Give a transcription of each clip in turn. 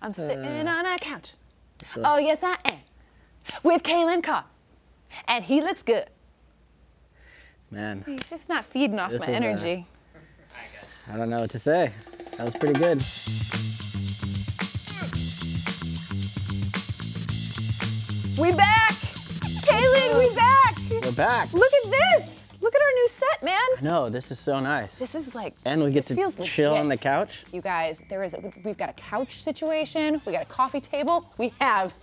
I'm sitting on a couch. Oh, yes, I am. With Calen Carr. And he looks good. Man. He's just not feeding off my energy. I don't know what to say. That was pretty good. We back! Calen, we back! We're back. Look at this! Look at our new set, man. I know, this is so nice. This is like, and we get to chill on the couch. You guys, we've got a couch situation, we got a coffee table, we have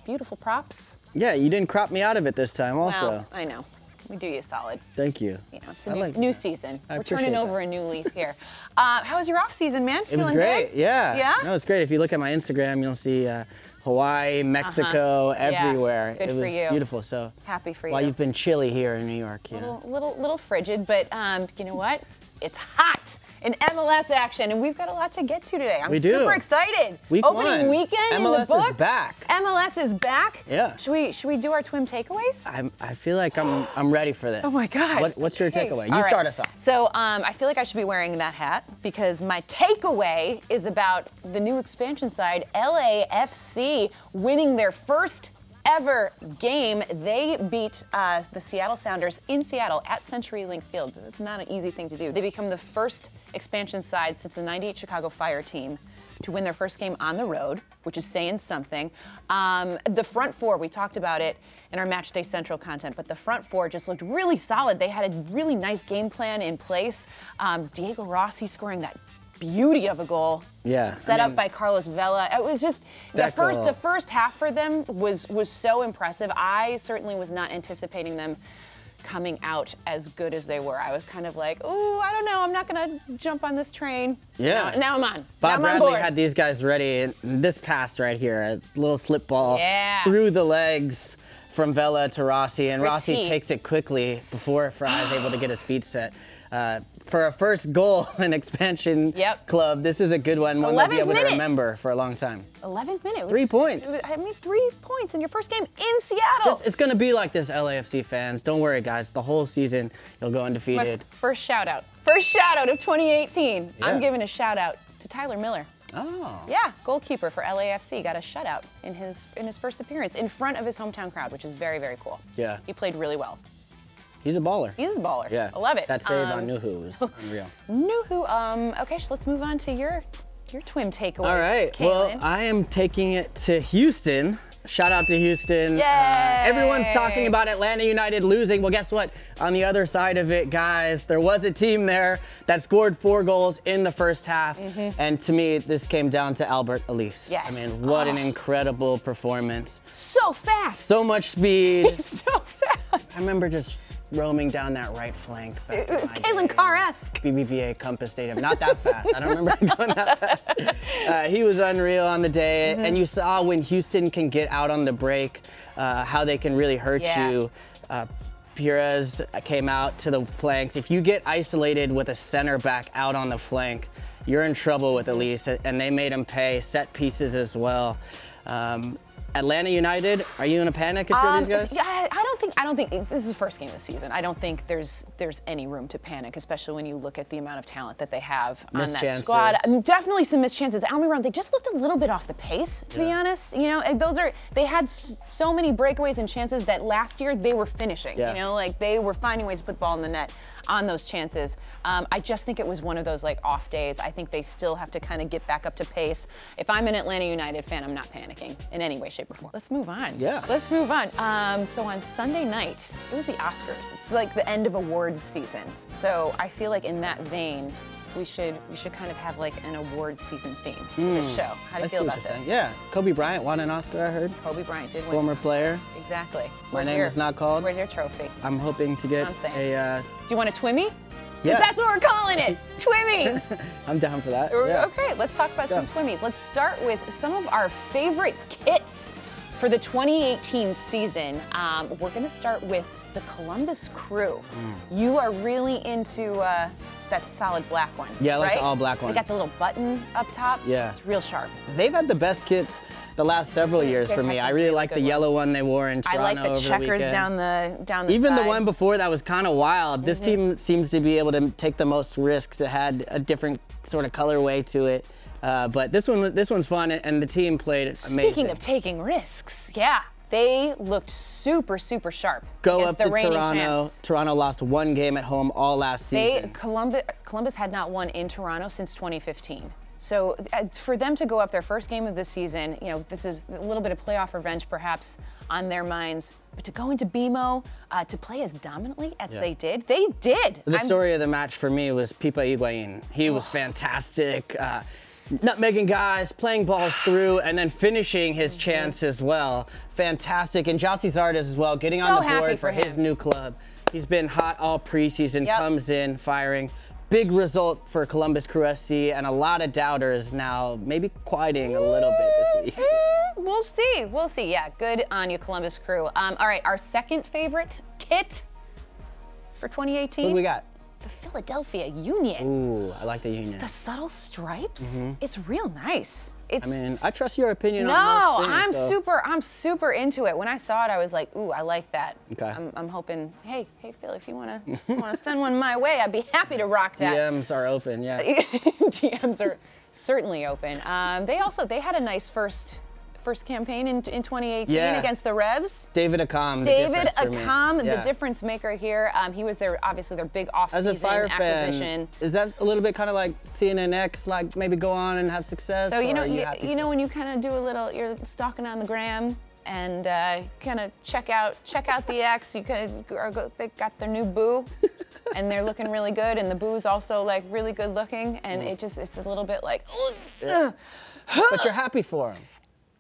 beautiful props. Yeah, you didn't crop me out of it this time also. Well, I know. We do you solid. Thank you. You know, it's a new season. We're turning over a new leaf here. How was your off season, man? It was great, yeah. Yeah? No, it's great. If you look at my Instagram, you'll see Hawaii, Mexico, everywhere. Good it was for you. Beautiful. So happy for you. While you've been chilly here in New York, yeah. Little frigid, but you know what? It's hot in MLS action, and we've got a lot to get to today. I'm super excited. Opening weekend in the books. MLS is back. MLS is back. Yeah. Should we do our TWIMie takeaways? I feel like I'm ready for this. Oh my God. What's your takeaway? You start us off. So I feel like I should be wearing that hat because my takeaway is about the new expansion side, LAFC, winning their first ever game. They beat the Seattle Sounders in Seattle at CenturyLink Field. It's not an easy thing to do. They become the first expansion side since the '98 Chicago Fire team to win their first game on the road, which is saying something. The front four, we talked about it in our Matchday Central content, but the front four just looked really solid. They had a really nice game plan in place. Diego Rossi scoring that beauty of a goal. Yeah. Set up by Carlos Vela. It was just the first half for them was so impressive. I certainly was not anticipating them coming out as good as they were. I was kind of like, oh, I don't know, I'm not gonna jump on this train. Yeah. Now I'm on. Bob Bradley had these guys ready, and this pass right here, a little slip ball through the legs from Vela to Rossi, and Rossi takes it quickly before Fry is able to get his feet set. For a first goal in expansion club, this is a good one we'll be able to remember for a long time. 11th minute. 3 points. I mean, 3 points in your first game in Seattle. It's going to be like this, LAFC fans. Don't worry, guys. The whole season, you'll go undefeated. First shout out of 2018. Yeah. I'm giving a shout out to Tyler Miller. Oh. Yeah, goalkeeper for LAFC got a shutout in his first appearance in front of his hometown crowd, which is very, very cool. Yeah. He played really well. He's a baller. He's a baller. Yeah. I love it. That save on Nuhu was unreal. Nuhu. Okay, so let's move on to your TWIMie takeaway. All right. Calen. Well, I am taking it to Houston. Shout out to Houston. Yay! Everyone's talking about Atlanta United losing. Well, guess what? On the other side of it, guys, there was a team there that scored 4 goals in the first half. And to me, this came down to Albert Elise. Yes. I mean, what an incredible performance. So fast. So much speed. So fast. I remember just roaming down that right flank. It was Calen Carr-esque. BBVA Compass Stadium. Not that fast. I don't remember going that fast. He was unreal on the day. And you saw when Houston can get out on the break, how they can really hurt you. Pires came out to the flanks. If you get isolated with a center back out on the flank, you're in trouble with Elise. And they made him pay set pieces as well. Atlanta United, are you in a panic if you're these guys? Yeah, I don't think this is the first game of the season. I don't think there's any room to panic, especially when you look at the amount of talent that they have on that squad. Definitely some missed chances. I'll be wrong, they just looked a little bit off the pace, to be honest. You know, they had so many breakaways and chances that last year they were finishing. You know, like they were finding ways to put the ball in the net on those chances. I just think it was one of those like off days. I think they still have to kind of get back up to pace. If I'm an Atlanta United fan, I'm not panicking in any way, shape, or form. Let's move on. Yeah. Let's move on. So on Sunday night, it was the Oscars. It's like the end of awards season. So I feel like in that vein, we should kind of have like an awards season theme for this show. How do you feel about this? Yeah, Kobe Bryant won an Oscar, I heard. Kobe Bryant did win. Former player. Exactly. My name is not called. Where's your trophy? I'm hoping to get a... Do you want a TWIMie? Yeah. That's what we're calling it, TWIMies. I'm down for that. Yeah. Okay, let's talk about some TWIMies. Let's start with some of our favorite kits for the 2018 season. We're gonna start with the Columbus Crew. You are really into that solid black one, Yeah, I like the all black one. They got the little button up top. Yeah. It's real sharp. They've had the best kits the last several years for me. I really like the yellow one they wore in Toronto over the weekend. I like the checkers down the Even side. the one before that was kind of wild. This team seems to be able to take the most risks. It had a different sort of colorway to it. But this one's fun, and the team played amazing. Speaking of taking risks, yeah. They looked super, super sharp Go against up the to reigning Toronto. champs. Toronto lost 1 game at home all last season. Columbus had not won in Toronto since 2015. So for them to go up their first game of the season, you know, this is a little bit of playoff revenge perhaps on their minds. But to go into BMO, to play as dominantly as they did, they did. The story of the match for me was Pipa Higuain. He was fantastic. Nutmegging guys, playing balls through, and then finishing his chance as well. Fantastic. And Jossie Zardes as well, getting on the board for his new club. He's been hot all preseason, comes in firing. Big result for Columbus Crew SC, and a lot of doubters now maybe quieting a little bit this week. We'll see. We'll see. Yeah, good on you, Columbus Crew. All right, our second favorite kit for 2018. What do we got? The Philadelphia Union. Ooh, I like the Union. The subtle stripes, it's real nice. It's, I mean, I trust your opinion no, on most things. I'm super into it. When I saw it, I was like, ooh, I like that. Okay. I'm hoping, hey Phil, if you wanna send one my way, I'd be happy to rock that. DMs are open, yeah. DMs are certainly open. They had a nice first campaign in 2018 against the Revs. David Accam, the difference maker here. He was obviously their big off-season acquisition. Is that a little bit kind of like seeing an ex, like maybe go on and have success? So you know when you kind of do a little, you're stalking on the gram and kind of check out the ex. You kind of they got their new boo. And they're looking really good, and the boo's also like really good looking, and it's a little bit like. But you're happy for him.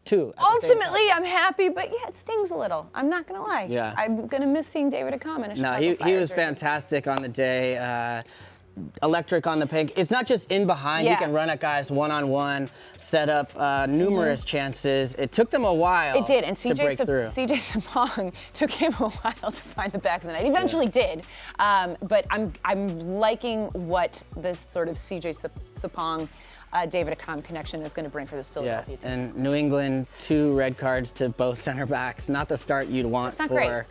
Too, ultimately, I'm happy, but yeah, it stings a little. I'm not gonna lie. Yeah. I'm gonna miss seeing David Accam in a Chicago No, he was jersey. fantastic on the day. Electric on the pink. It's not just in behind. He can run at guys one-on-one, set up numerous chances. It took them a while. It did, and CJ Sapong took him a while to find the back of the net. He eventually did, but I'm liking what this sort of CJ Sapong. David Accam connection is going to bring for this Philadelphia team. And New England, 2 red cards to both center backs. Not the start you'd want for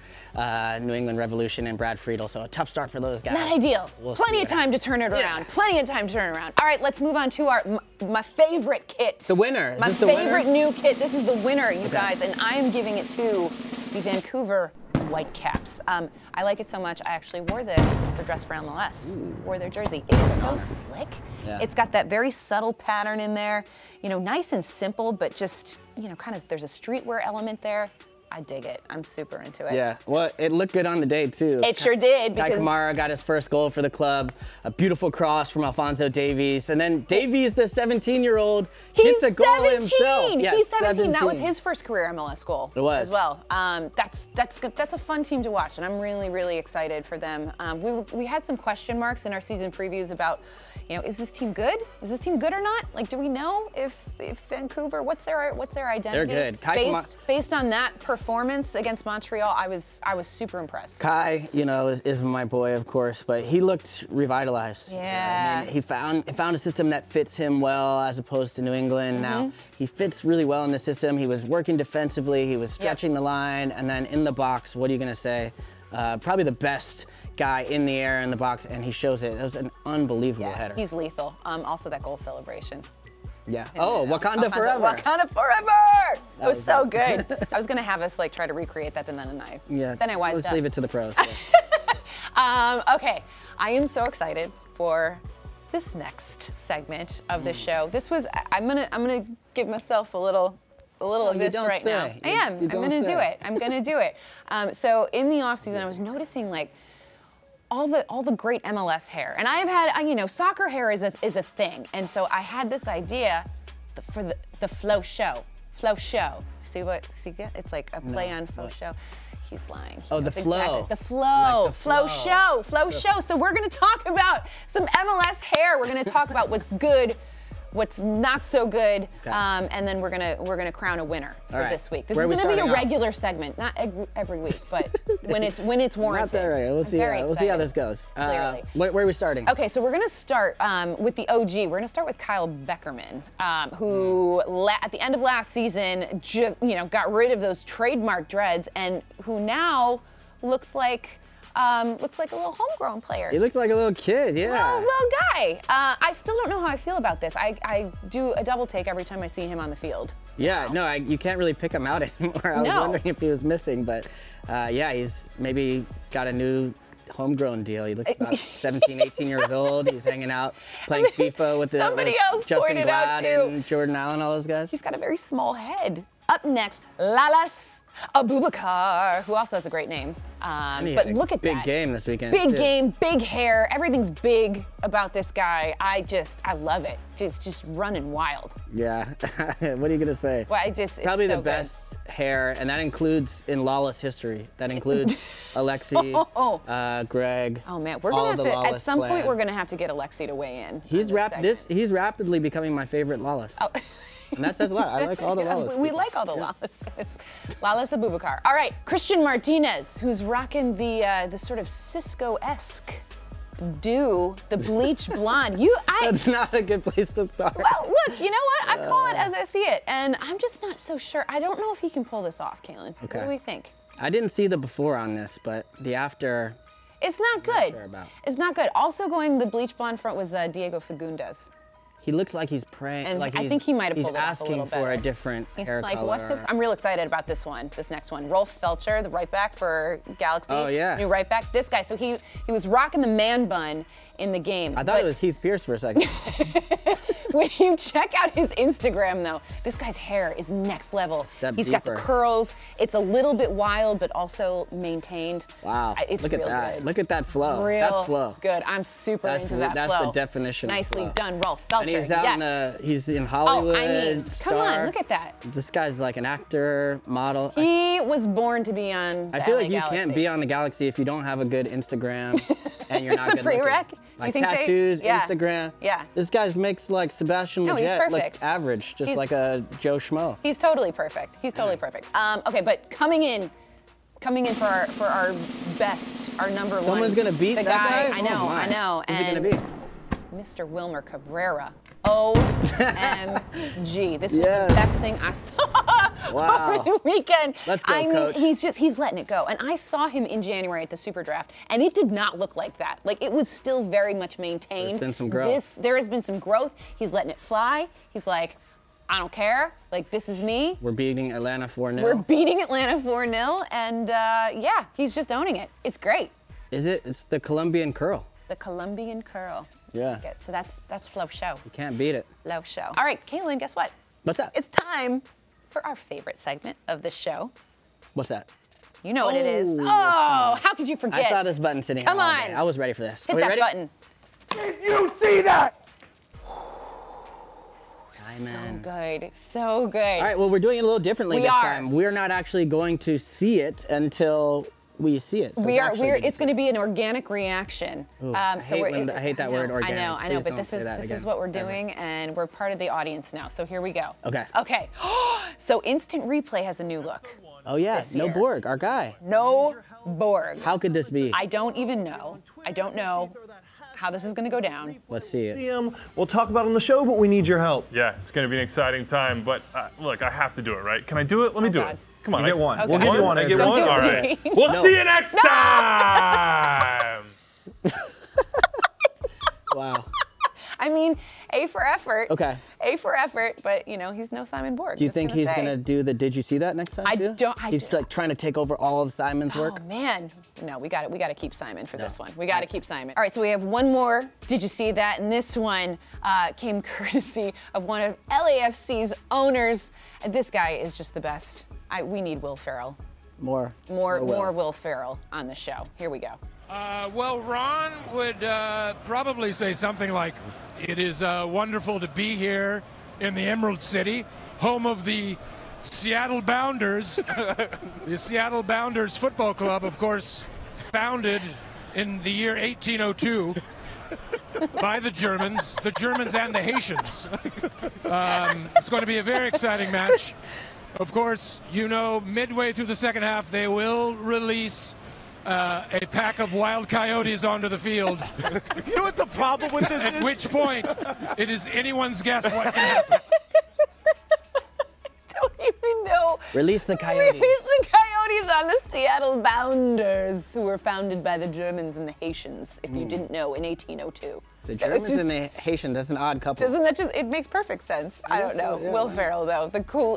New England Revolution and Brad Friedel. So a tough start for those guys. Not ideal. Plenty of time to turn it around. Plenty of time to turn it around. All right, let's move on to my favorite kit. The winner. My favorite new kit. This is the winner, you guys, and I am giving it to the Vancouver Whitecaps. I like it so much, I actually wore this for Dress for MLS. Wore their jersey. It is so slick. Yeah. It's got that very subtle pattern in there. You know, nice and simple, but just, you know, kind of, there's a streetwear element there. I dig it. I'm super into it. Yeah, well, it looked good on the day, too. It sure did. Guy Kamara got his first goal for the club. A beautiful cross from Alphonso Davies. And then Davies, the 17-year-old, hits a goal himself. Yeah, he's 17. That was his first career MLS goal as well. That's a fun team to watch, and I'm really, really excited for them. We had some question marks in our season previews about, you know, is this team good? Is this team good or not? Like, do we know if Vancouver, what's their identity? They're good. Based on that performance against Montreal, I was super impressed. Kai, you know, is my boy, of course, but he looked revitalized. Yeah. I mean, he found a system that fits him well as opposed to New England. Now, he fits really well in the system. He was working defensively, he was stretching the line, and then in the box, what are you gonna say? Probably the best guy in the air in the box, and he shows it. It was an unbelievable header. He's lethal. Also that goal celebration. Yeah. Wakanda forever. Wakanda forever. It was so good. I was gonna have us like try to recreate that, but then I wised up. Let's leave it to the pros. Okay, I am so excited for this next segment of the show. This was I'm gonna give myself a little of this right now. I am. I'm gonna do it. I'm gonna do it. So in the offseason, I was noticing like all the great MLS hair, and I've had you know, soccer hair is a thing, and so I had this idea for the flow show. See it's like a play on faux show. He's lying. The flow. The flow. Like flow show. So we're gonna talk about some MLS hair. We're gonna talk about what's good, what's not so good, and then we're gonna crown a winner for this week. This is gonna be a regular segment, not every week, but when it's warranted. Not that right. We'll see how this goes. Clearly. Where are we starting? Okay, so we're gonna start with the OG. We're gonna start with Kyle Beckerman, who at the end of last season just got rid of those trademark dreads, and who now looks like looks like a little homegrown player. He looks like a little kid, yeah. Little guy. I still don't know how I feel about this. I do a double take every time I see him on the field. Yeah, no, you can't really pick him out anymore. I was wondering if he was missing, but yeah, he's maybe got a new homegrown deal. He looks about 17, 18 years old. He's hanging out playing FIFA with somebody else Justin pointed out Glad too. and Jordan Allen, all those guys. He's got a very small head. Up next, Lalas Abubakar, who also has a great name. But look at that. Big game this weekend. Big game, big hair. Everything's big about this guy. I love it. Just running wild. Yeah. What are you going to say? Well, it's probably so the best hair, and that includes in Lawless history. That includes Alexi, Greg. Oh man, we're gonna have to at some point. We're gonna have to get Alexi to weigh in. He's rapidly becoming my favorite Lawless. Oh. And that says a lot. I like all the Lawless. We like all the Lawlesses. Lalas Abubakar. All right, Christian Martinez, who's rocking the sort of Cisco-esque do, the bleach blonde. That's not a good place to start. Well, look, you know what? I call it as I see it, and I'm just not so sure. I don't know if he can pull this off, Calen. Okay. What do we think? I didn't see the before on this, but the after. It's not good. I'm not sure about. It's not good. Also going the bleach blonde front was Diego Fagundes. He looks like he's praying. And like I think he might have pulled it off a little asking for better. a different hair like, color. what? I'm real excited about this next one. Rolf Felcher, the right back for Galaxy. Oh, yeah. New right back. This guy, so he was rocking the man bun in the game. I thought it was Heath Pierce for a second. When you check out his Instagram, though, this guy's hair is next level. He's got the curls. It's a little bit wild, but also maintained. Wow. It's Look at real that. good. Look at that flow. Real that flow. good. I'm super into that flow. That's the definition Nicely of flow. done, Rolf Felcher. And he's out he's in Hollywood. Oh, I mean, come on, look at that. This guy's like an actor, model. He was born to be on the I feel LA like you Galaxy. can't be on the Galaxy if you don't have a good Instagram and you're not It's a good looking. prereq? Like Do you think tattoos, yeah. Instagram. Yeah. This guy makes like Sebastian No, he's Legette look perfect. average, just like a Joe Schmo. He's totally perfect. He's totally perfect. Okay, but coming in for our best, our number one. Someone's gonna beat the that guy? I know, Oh, my. I know. Who's and it gonna be? Mr. Wilmer Cabrera. OMG. This was the best thing I saw over the weekend. Let's go, Coach. He's letting it go. And I saw him in January at the Super Draft, and it did not look like that. Like, it was still very much maintained. There's been some growth. There has been some growth. He's letting it fly. He's like, I don't care. Like, this is me. We're beating Atlanta 4-0. We're beating Atlanta 4-0, and yeah, he's just owning it. It's great. Is it? It's the Colombian curl. The Colombian curl. Yeah. Okay, so that's Flow Show. You can't beat it. Flow Show. All right, Calen, guess what? What's up? It's time for our favorite segment of the show. What's that? You know what it is. Oh, how could you forget? I saw this button sitting Come here all on. day. I was ready for this. Hit Are we that ready? button. Did you see that? So good. So good. All right, well, we're doing it a little differently We this are. time. We're not actually going to see it until we see it. So It's going to be an organic reaction. Ooh, I hate that word, organic. I know, Please but don't this say that is again, what we're ever. doing, and we're part of the audience now. So here we go. Okay. Okay. So Instant Replay has a new look. Oh, yeah. This No year. Borg, our guy. No Borg. How could this be? I don't even know. I don't know how this is going to go down. Let's see it. See him. We'll talk about it on the show, but we need your help. Yeah, it's going to be an exciting time, but look, I have to do it, right? Can I do it? Let me do God. it. Come on. You get one. Okay. We'll give you one. I get Don't one? do it, All right. Lee. We'll see you next time! Wow. I mean, A for effort. Okay. A for effort, but you know, he's no Simon Borg. Do you just think gonna he's say. going to do the Did You See That next time, too? He's like trying to take over all of Simon's work? Oh man, no, we got to keep Simon for this one. We got to keep Simon. All right, so we have one more. Did you see that? And this one came courtesy of one of LAFC's owners. And this guy is just the best. We need Will Ferrell. More Will Ferrell on the show. Here we go. Well, Ron would probably say something like, "It is wonderful to be here in the Emerald City, home of the Seattle Bounders." The Seattle Bounders Football Club, of course, founded in the year 1802 by the Germans and the Haitians. It's going to be a very exciting match. Of course, you know, midway through the second half, they will release a pack of wild coyotes onto the field. You know what the problem with this At which point, it is anyone's guess what can happen. Don't even know. Release the coyotes. Release the coyotes on the Seattle Bounders, who were founded by the Germans and the Haitians, if you didn't know, in 1802. The Germans and the Haitians, that's an odd couple. Doesn't that just, it makes perfect sense. I don't know. Yeah, Will Ferrell, though,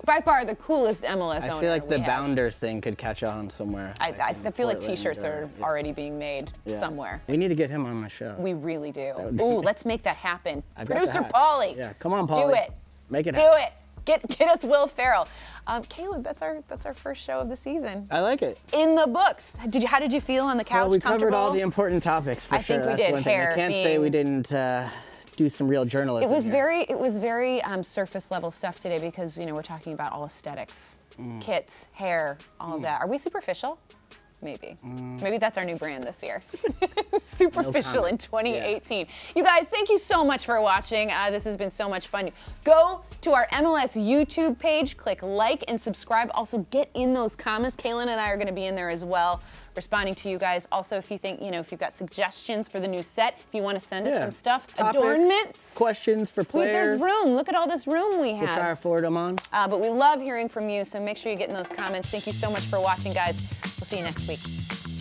by far the coolest MLS owner I feel like the we have. Bounders thing could catch on somewhere. I feel like Portland t-shirts are already being made somewhere. We need to get him on the show. We really do. Ooh, let's make that happen. I've got Producer the hat. Paulie. Yeah, come on, Paulie. Do it. Make it Do happen. it. Get us Will Ferrell. Caleb, that's our first show of the season. I like it. In the books. How did you feel on the couch? Well, we covered Comfortable? all the important topics for I sure. think we That's did. one thing. Hair I can't say we didn't do some real journalism. It was here. very surface level stuff today because we're talking about all aesthetics, kits, hair, all of that. Are we superficial? Maybe. Maybe that's our new brand this year. Superficial in 2018. Yeah. You guys, thank you so much for watching. This has been so much fun. Go to our MLS YouTube page, click like and subscribe. Also, get in those comments. Calen and I are going to be in there as well, responding to you guys. Also, if you think, if you've got suggestions for the new set, if you want to send us some stuff, topics, adornments, questions for players. There's room. Look at all this room we have. We'll try to forward them on. But we love hearing from you, so make sure you get in those comments. Thank you so much for watching, guys. We'll see you next week.